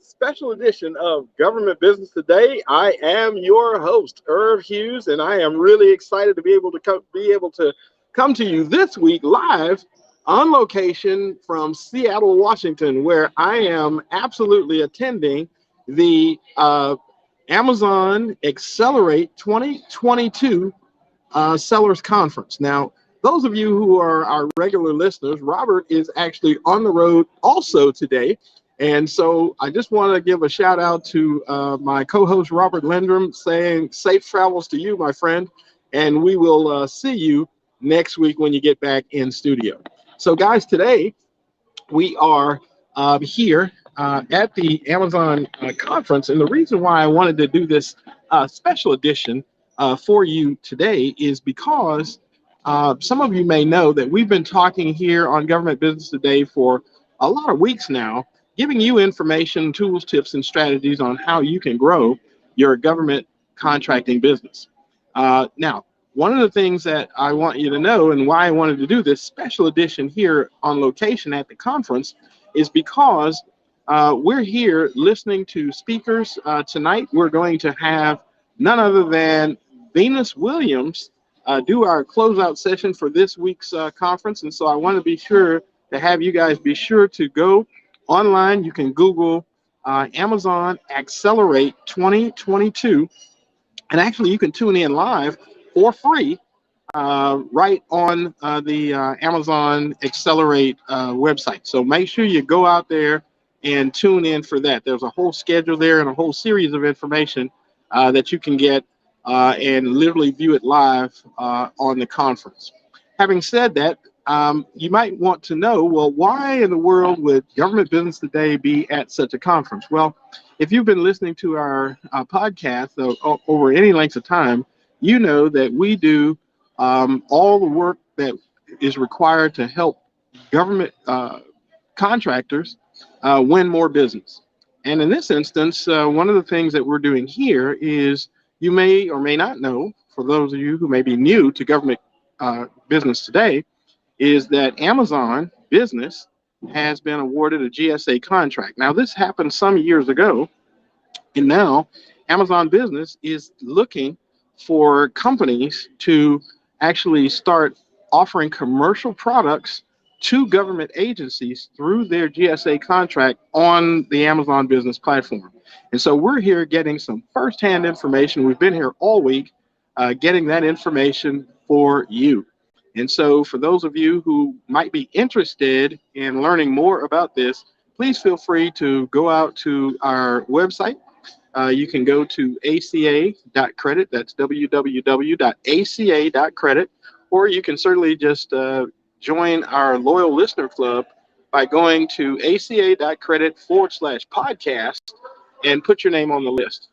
special edition of Government Business Today. I am your host, Irv Hughes, and I am really excited to be able to come to you this week live on location from Seattle, Washington, where I am absolutely attending the Amazon Accelerate 2022 Sellers Conference. Now, those of you who are our regular listeners, Robert is actually on the road also today. And so I just want to give a shout out to my co-host, Robert Lindrum, saying safe travels to you, my friend. And we will see you next week when you get back in studio. So, guys, today we are here at the Amazon conference. And the reason why I wanted to do this special edition for you today is because some of you may know that we've been talking here on Government Business Today for a lot of weeks now, giving you information, tools, tips, and strategies on how you can grow your government contracting business. Now, one of the things that I want you to know and why I wanted to do this special edition here on location at the conference is because we're here listening to speakers tonight. We're going to have none other than Venus Williams do our closeout session for this week's conference. And so I want to be sure to have you guys be sure to go online. You can Google Amazon Accelerate 2022. And actually, you can tune in live for free right on the Amazon Accelerate website. So make sure you go out there and tune in for that. There's a whole schedule there and a whole series of information that you can get and literally view it live on the conference. Having said that, you might want to know, well, why in the world would Government Business Today be at such a conference? Well, if you've been listening to our podcast over any length of time, you know that we do all the work that is required to help government contractors win more business. And in this instance, one of the things that we're doing here is you may or may not know, for those of you who may be new to government business today, is that Amazon Business has been awarded a GSA contract. Now, this happened some years ago, and now Amazon Business is looking for companies to actually start offering commercial products to government agencies through their GSA contract on the Amazon Business platform. And so we're here getting some firsthand information. We've been here all week getting that information for you. And so for those of you who might be interested in learning more about this, please feel free to go out to our website. You can go to aca.credit. That's www.aca.credit. Or you can certainly just join our loyal listener club by going to aca.credit/podcast and put your name on the list.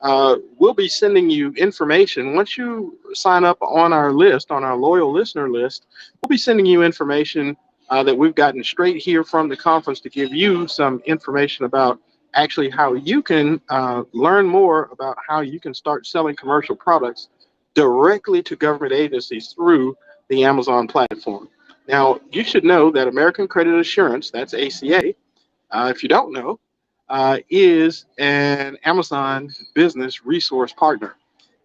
We'll be sending you information. Once you sign up on our list, on our loyal listener list, we'll be sending you information that we've gotten straight here from the conference to give you some information about actually how you can learn more about how you can start selling commercial products directly to government agencies through the Amazon platform. Now, you should know that American Credit Assurance, that's ACA, if you don't know, is an Amazon Business Resource Partner.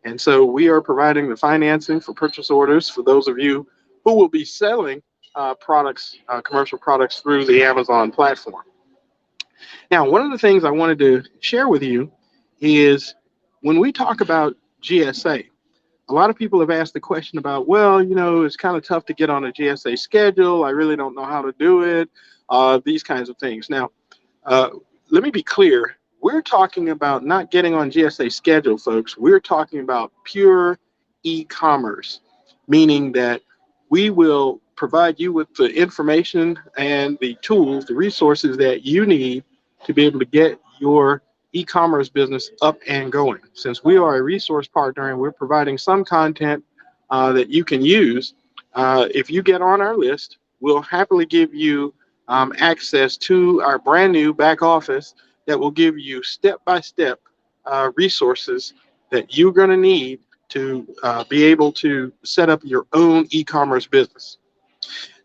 And so we are providing the financing for purchase orders for those of you who will be selling products, commercial products through the Amazon platform. Now, one of the things I wanted to share with you is when we talk about GSA, a lot of people have asked the question about, well, you know, it's kind of tough to get on a GSA schedule. I really don't know how to do it, these kinds of things. Now, let me be clear. We're talking about not getting on GSA schedule, folks. We're talking about pure e-commerce, meaning that we will provide you with the information and the tools, the resources that you need to be able to get your e-commerce business up and going. Since we are a resource partner and we're providing some content that you can use, if you get on our list, we'll happily give you access to our brand new back office that will give you step-by-step resources that you're going to need to be able to set up your own e-commerce business.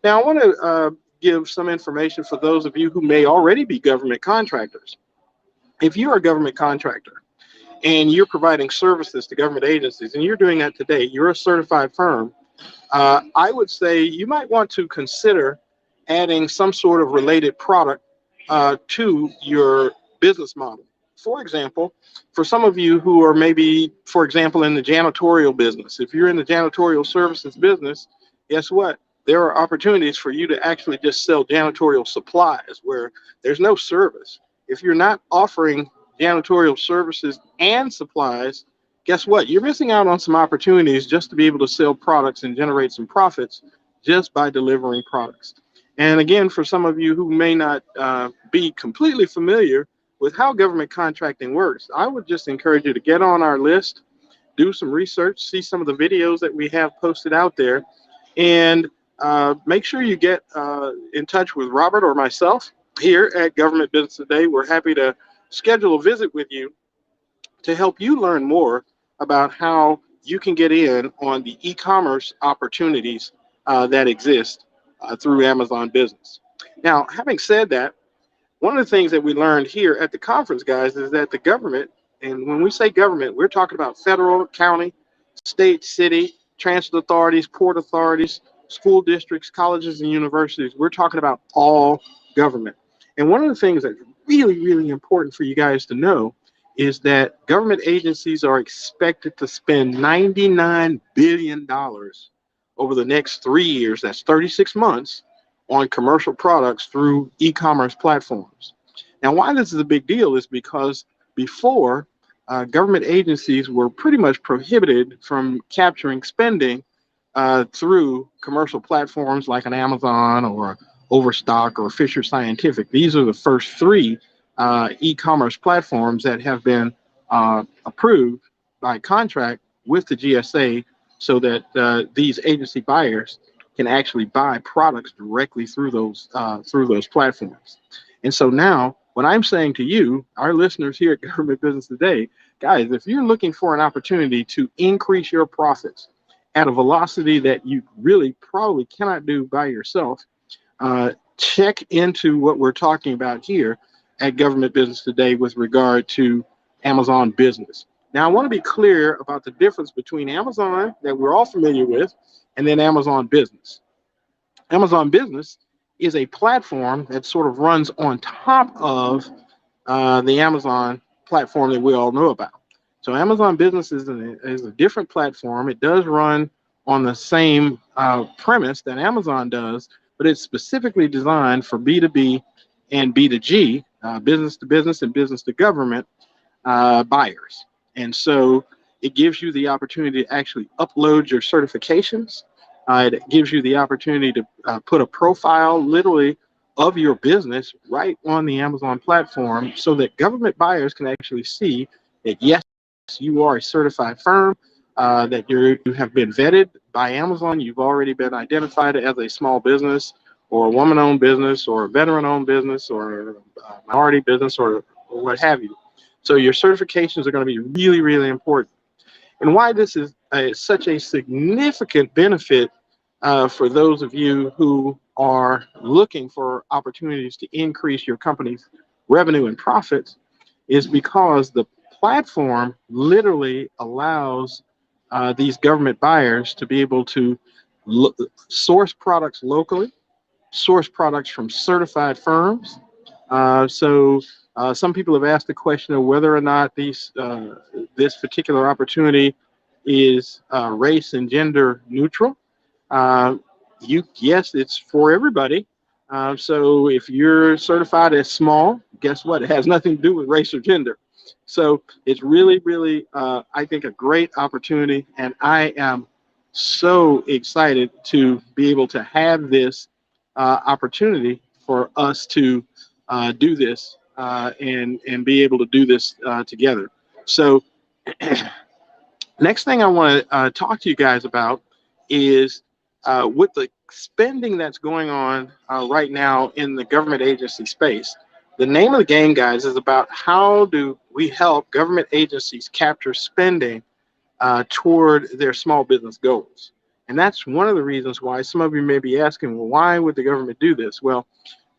Now, I want to give some information for those of you who may already be government contractors. If you're a government contractor and you're providing services to government agencies, and you're doing that today, you're a certified firm, I would say you might want to consider adding some sort of related product to your business model. For example, for some of you who are maybe, for example, in the janitorial business, if you're in the janitorial services business, guess what? There are opportunities for you to actually just sell janitorial supplies where there's no service. If you're not offering janitorial services and supplies, guess what? You're missing out on some opportunities just to be able to sell products and generate some profits just by delivering products. And again, for some of you who may not be completely familiar with how government contracting works, I would just encourage you to get on our list, do some research, see some of the videos that we have posted out there, and make sure you get in touch with Robert or myself here at Government Business Today. We're happy to schedule a visit with you to help you learn more about how you can get in on the e-commerce opportunities that exist through Amazon Business. Now, having said that, one of the things that we learned here at the conference, guys, is that the government, and when we say government, we're talking about federal, county, state, city, transit authorities, port authorities, school districts, colleges, and universities. We're talking about all government. And one of the things that's really, really important for you guys to know is that government agencies are expected to spend $99 billion over the next 3 years, that's 36 months, on commercial products through e-commerce platforms. Now, why this is a big deal is because before, government agencies were pretty much prohibited from capturing spending through commercial platforms like an Amazon or Overstock or Fisher Scientific. These are the first three e-commerce platforms that have been approved by contract with the GSA so that these agency buyers can actually buy products directly through those platforms. And so now, what I'm saying to you, our listeners here at Government Business Today, guys, if you're looking for an opportunity to increase your profits at a velocity that you really probably cannot do by yourself, check into what we're talking about here at Government Business Today with regard to Amazon Business. Now, I want to be clear about the difference between Amazon that we're all familiar with and then Amazon Business. Amazon Business is a platform that sort of runs on top of the Amazon platform that we all know about. So Amazon Business is a different platform. It does run on the same premise that Amazon does, but it's specifically designed for B2B and B2G, business to business and business to government buyers. And so it gives you the opportunity to actually upload your certifications. It gives you the opportunity to put a profile literally of your business right on the Amazon platform so that government buyers can actually see that, yes, you are a certified firm, that you have been vetted by Amazon. You've already been identified as a small business or a woman-owned business or a veteran-owned business or a minority business or what have you. So your certifications are going to be really, really important. And why this is such a significant benefit for those of you who are looking for opportunities to increase your company's revenue and profits is because the platform literally allows these government buyers to be able to source products locally, source products from certified firms. Some people have asked the question of whether or not this particular opportunity is race and gender neutral. Yes, it's for everybody. So if you're certified as small, guess what? It has nothing to do with race or gender. So it's really, really, I think, a great opportunity, and I am so excited to be able to have this opportunity for us to do this and be able to do this together. So next thing I want to talk to you guys about is with the spending that's going on right now in the government agency space. The name of the game, guys, is about how do we help government agencies capture spending toward their small business goals. And that's one of the reasons why some of you may be asking, well, why would the government do this? Well,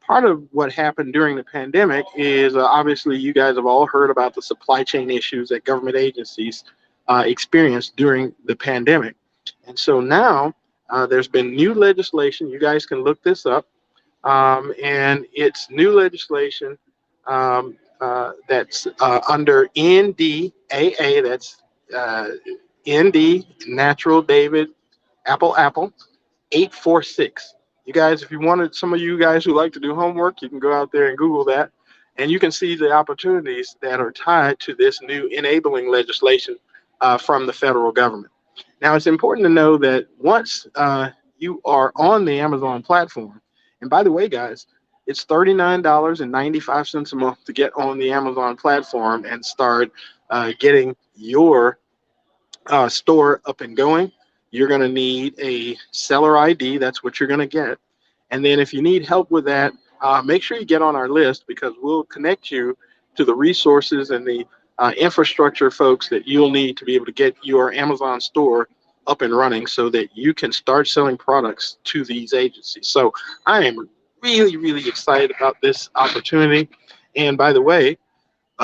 part of what happened during the pandemic is obviously you guys have all heard about the supply chain issues that government agencies experienced during the pandemic. And so now there's been new legislation. You guys can look this up. And it's new legislation that's under NDAA, that's ND, Natural David, Apple 846. You guys, if you wanted, some of you guys who like to do homework, you can go out there and Google that, and you can see the opportunities that are tied to this new enabling legislation from the federal government. Now, it's important to know that once you are on the Amazon platform, and by the way, guys, it's $39.95 a month to get on the Amazon platform and start getting your store up and going. You're going to need a seller ID. That's what you're going to get. And then if you need help with that, make sure you get on our list, because we'll connect you to the resources and the infrastructure folks that you'll need to be able to get your Amazon store up and running so that you can start selling products to these agencies. So I am really, really excited about this opportunity. And by the way,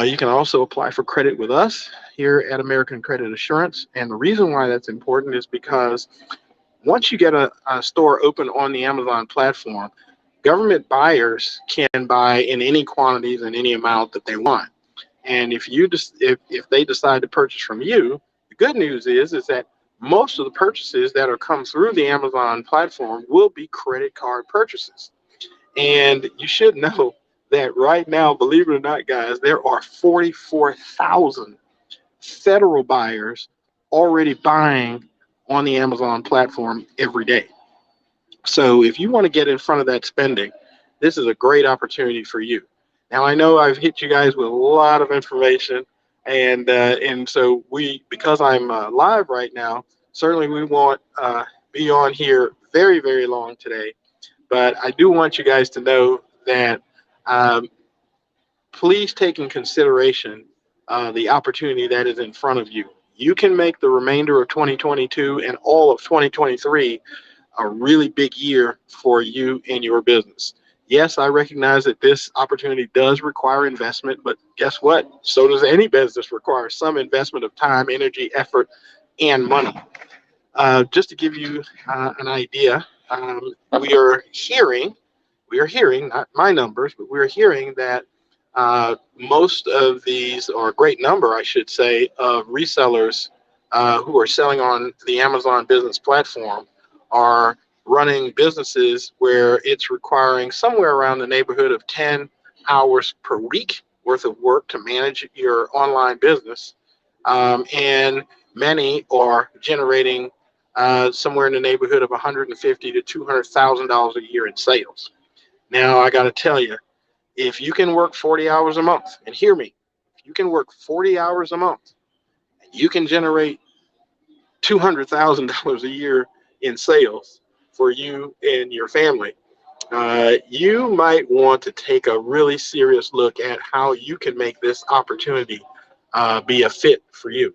you can also apply for credit with us here at American Credit Assurance. And the reason why that's important is because once you get a store open on the Amazon platform, government buyers can buy in any quantities and any amount that they want. And if they decide to purchase from you, the good news is that most of the purchases that are come through the Amazon platform will be credit card purchases. And you should know that right now, believe it or not, guys, there are 44,000 federal buyers already buying on the Amazon platform every day. So if you want to get in front of that spending, this is a great opportunity for you. Now, I know I've hit you guys with a lot of information, and so because I'm live right now, certainly we won't be on here very, very long today. But I do want you guys to know that please take in consideration the opportunity that is in front of you. You can make the remainder of 2022 and all of 2023 a really big year for you and your business. Yes, I recognize that this opportunity does require investment, but guess what? So does any business require some investment of time, energy, effort, and money. Just to give you an idea, we are hearing, not my numbers, but we're hearing that most of these, or a great number, I should say, of resellers who are selling on the Amazon business platform are running businesses where it's requiring somewhere around the neighborhood of 10 hours per week worth of work to manage your online business. And many are generating somewhere in the neighborhood of $150,000 to $200,000 a year in sales. Now, I got to tell you, if you can work 40 hours a month, and hear me, if you can work 40 hours a month, you can generate $200,000 a year in sales for you and your family. You might want to take a really serious look at how you can make this opportunity be a fit for you.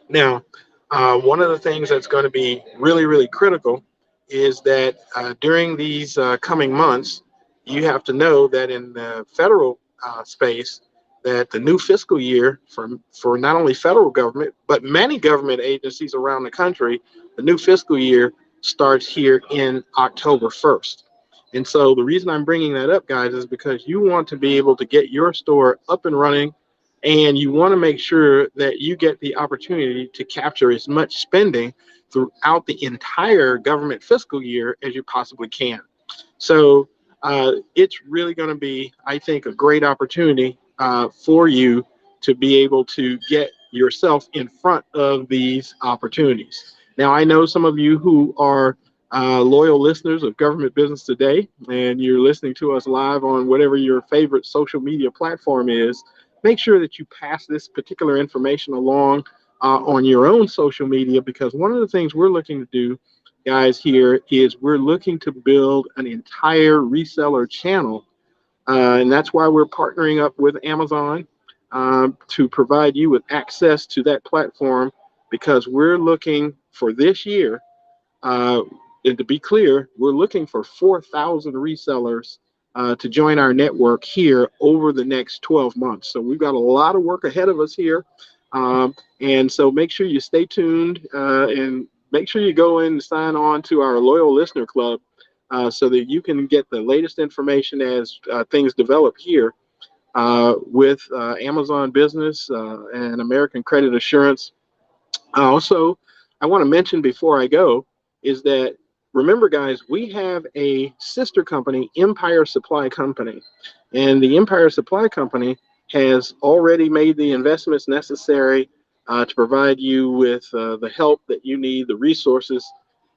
Now, one of the things that's going to be really, really critical is that during these coming months, you have to know that in the federal space, that the new fiscal year for not only federal government, but many government agencies around the country, the new fiscal year starts here in October 1st. And so the reason I'm bringing that up, guys, is because you want to be able to get your store up and running, and you want to make sure that you get the opportunity to capture as much spending throughout the entire government fiscal year as you possibly can. So it's really going to be, I think, a great opportunity for you to be able to get yourself in front of these opportunities. Now, I know some of you who are loyal listeners of Government Business Today, and you're listening to us live on whatever your favorite social media platform is. Make sure that you pass this particular information along on your own social media, because one of the things we're looking to do, guys, here is we're looking to build an entire reseller channel, and that's why we're partnering up with Amazon to provide you with access to that platform, because we're looking for this year, and to be clear, we're looking for 4,000 resellers to join our network here over the next 12 months. So we've got a lot of work ahead of us here. And so make sure you stay tuned and make sure you go in and sign on to our Loyal Listener Club so that you can get the latest information as things develop here with Amazon Business and American Credit Assurance. Also, I want to mention before I go is that remember, guys, we have a sister company, Empire Supply Company, and the Empire Supply Company has already made the investments necessary to provide you with the help that you need, the resources.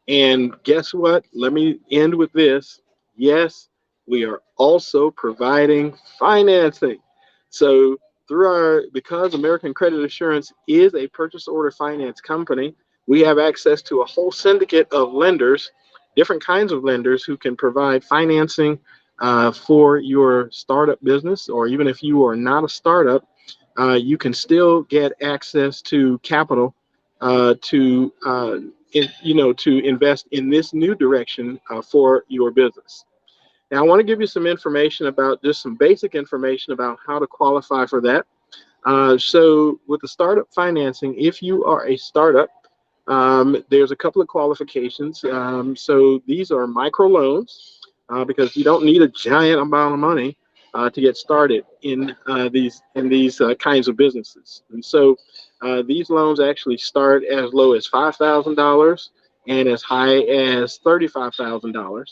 And guess what? Let me end with this. Yes, we are also providing financing. So because American Credit Assurance is a purchase order finance company, we have access to a whole syndicate of lenders, different kinds of lenders who can provide financing for your startup business, or even if you are not a startup, you can still get access to capital to invest in this new direction for your business. Now, I want to give you some information about just some basic information about how to qualify for that. So with the startup financing, if you are a startup, there's a couple of qualifications. So these are micro loans because you don't need a giant amount of money to get started in these kinds of businesses. And so these loans actually start as low as $5,000 and as high as $35,000.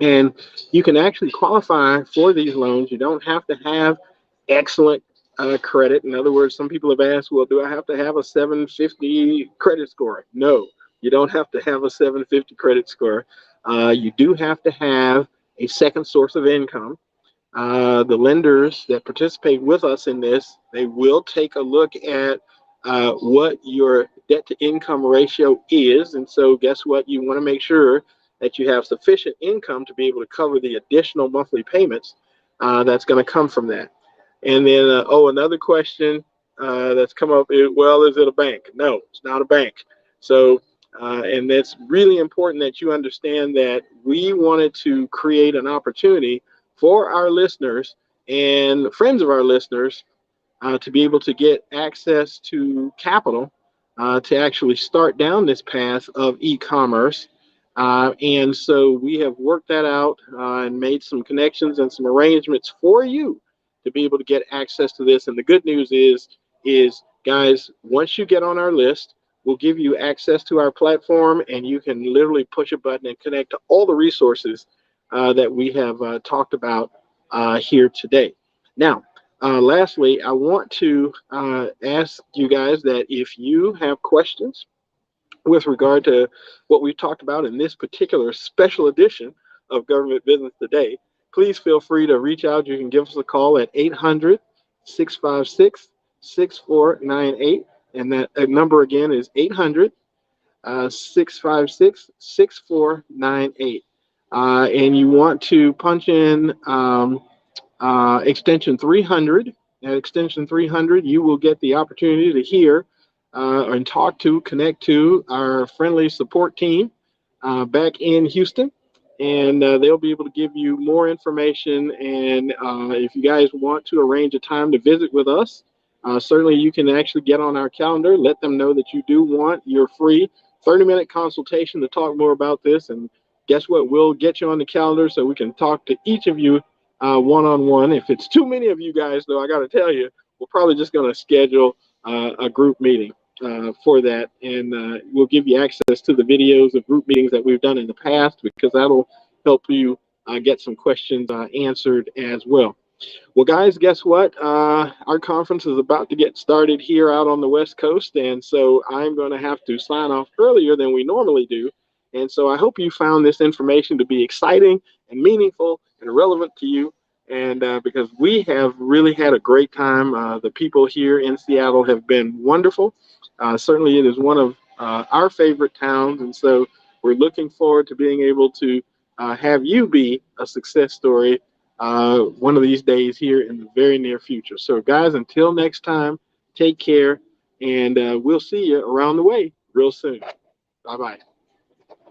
And you can actually qualify for these loans. You don't have to have excellent credit. In other words, some people have asked, well, do I have to have a 750 credit score? No, you don't have to have a 750 credit score. You do have to have a second source of income. The lenders that participate with us in this, they will take a look at what your debt to income ratio is. And so guess what? You want to make sure that you have sufficient income to be able to cover the additional monthly payments that's going to come from that. And then, another question that's come up is, well, is it a bank? No, it's not a bank. So, and it's really important that you understand that we wanted to create an opportunity for our listeners and friends of our listeners to be able to get access to capital to actually start down this path of e-commerce. And so we have worked that out and made some connections and some arrangements for you to be able to get access to this. And the good news is guys, once you get on our list, we'll give you access to our platform, and you can literally push a button and connect to all the resources that we have talked about here today. Now, lastly, I want to ask you guys that if you have questions with regard to what we've talked about in this particular special edition of Government Business Today, please feel free to reach out. You can give us a call at 800-656-6498. And that number again is 800-656-6498. And you want to punch in extension 300. At extension 300, you will get the opportunity to hear and connect to our friendly support team back in Houston. And they'll be able to give you more information. And if you guys want to arrange a time to visit with us, certainly you can actually get on our calendar, let them know that you do want your free 30-minute consultation to talk more about this. And guess what? We'll get you on the calendar so we can talk to each of you one-on-one. If it's too many of you guys, though, I got to tell you, we're probably just going to schedule a group meeting for that, and we'll give you access to the videos of group meetings that we've done in the past, because that'll help you get some questions answered as well. Well, guys, guess what? Our conference is about to get started here out on the West Coast, and so I'm going to have to sign off earlier than we normally do. And so I hope you found this information to be exciting and meaningful and relevant to you. And because we have really had a great time. The people here in Seattle have been wonderful. Certainly it is one of our favorite towns. And so we're looking forward to being able to have you be a success story one of these days here in the very near future. So guys, until next time, take care, and we'll see you around the way real soon. Bye-bye.